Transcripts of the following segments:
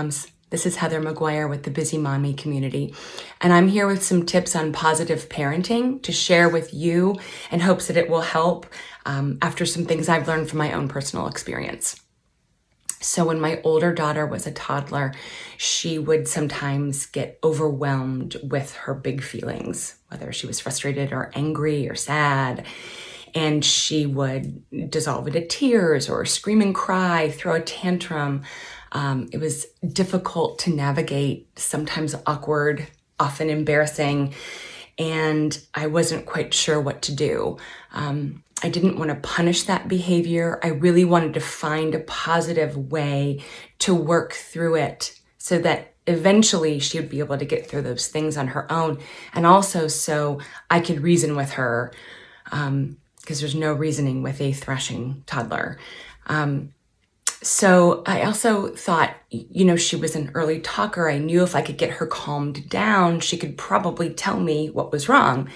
moms. This is Heather McGuire with the Bizzie Mommy community, and I'm here with some tips on positive parenting to share with you in hopes that it will help after some things I've learned from my own personal experience. So when my older daughter was a toddler, she would sometimes get overwhelmed with her big feelings, whether she was frustrated or angry or sad. And she would dissolve into tears or scream and cry, throw a tantrum. It was difficult to navigate, sometimes awkward, often embarrassing, and I wasn't quite sure what to do. I didn't want to punish that behavior. I really wanted to find a positive way to work through it so that eventually she would be able to get through those things on her own, and also so I could reason with her, because there's no reasoning with a thrashing toddler. So I also thought, she was an early talker. I knew if I could get her calmed down, she could probably tell me what was wrong.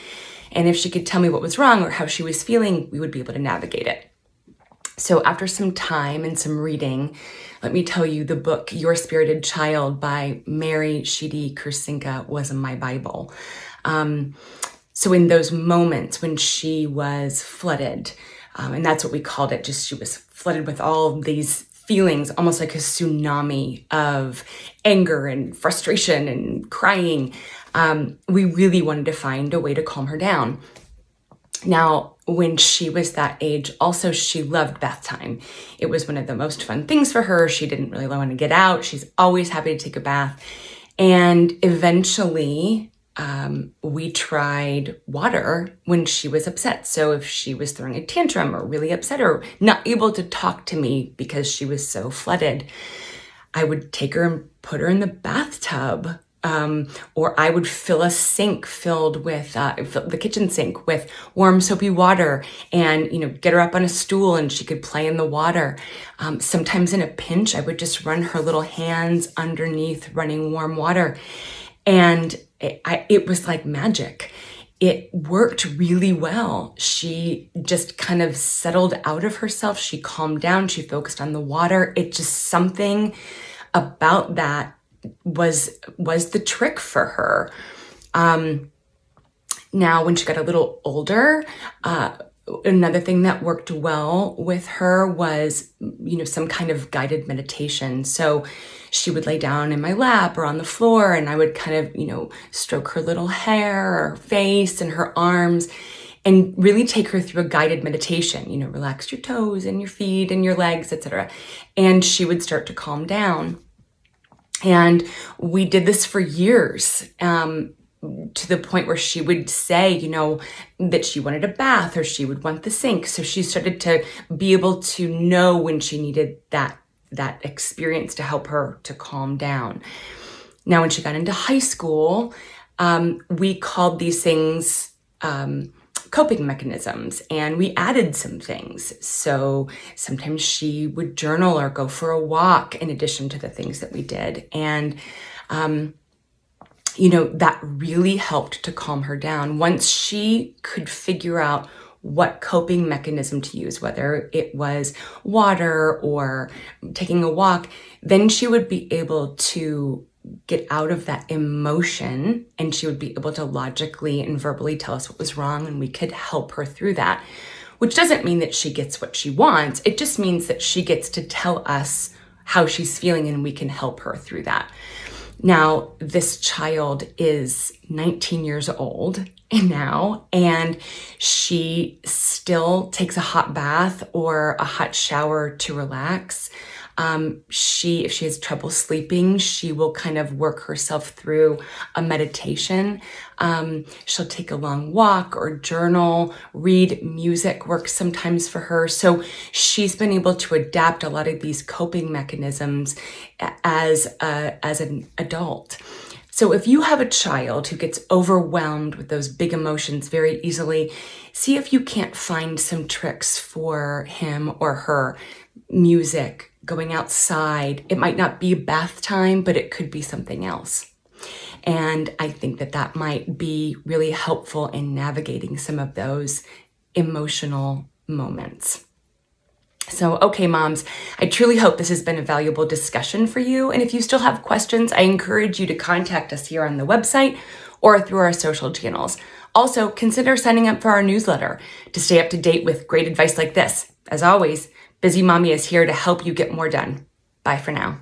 And if she could tell me what was wrong or how she was feeling, we would be able to navigate it. So after some time and some reading, let me tell you, the book Your Spirited Child by Mary Sheedy Kursinka was my Bible. So in those moments when she was flooded, and that's what we called it, just she was flooded with all these feelings, almost like a tsunami of anger and frustration and crying, we really wanted to find a way to calm her down. Now, when she was that age, also, she loved bath time. It was one of the most fun things for her. She didn't really want to get out. She's always happy to take a bath. And eventually, we tried water when she was upset. So if she was throwing a tantrum or really upset or not able to talk to me because she was so flooded, I would take her and put her in the bathtub. Or I would fill a sink filled with, the kitchen sink with warm soapy water and, get her up on a stool and she could play in the water. Sometimes in a pinch, I would just run her little hands underneath running warm water. And it was like magic. It worked really well. She just kind of settled out of herself. She calmed down. She focused on the water. It just, something about that was the trick for her. Now, when she got a little older, another thing that worked well with her was, some kind of guided meditation. So she would lay down in my lap or on the floor, and I would kind of, stroke her little hair or face and her arms and really take her through a guided meditation, relax your toes and your feet and your legs, etc. And she would start to calm down. And we did this for years, to the point where she would say, that she wanted a bath or she would want the sink. So she started to be able to know when she needed that experience to help her to calm down. Now, when she got into high school, we called these things coping mechanisms, and we added some things. So sometimes she would journal or go for a walk in addition to the things that we did. And that really helped to calm her down. Once she could figure out what coping mechanism to use, whether it was water or taking a walk, then she would be able to get out of that emotion, and she would be able to logically and verbally tell us what was wrong, and we could help her through that. Which doesn't mean that she gets what she wants. It just means that she gets to tell us how she's feeling, and we can help her through that. Now, this child is 19 years old now, and she still takes a hot bath or a hot shower to relax. If she has trouble sleeping, she will kind of work herself through a meditation. She'll take a long walk or journal, read music works sometimes for her. So she's been able to adapt a lot of these coping mechanisms as an adult. So if you have a child who gets overwhelmed with those big emotions very easily, see if you can't find some tricks for him or her. Music, going outside. It might not be bath time, but it could be something else. And I think that might be really helpful in navigating some of those emotional moments. So, okay, moms, I truly hope this has been a valuable discussion for you. And if you still have questions, I encourage you to contact us here on the website or through our social channels. Also, consider signing up for our newsletter to stay up to date with great advice like this. As always, Bizzie Mommy is here to help you get more done. Bye for now.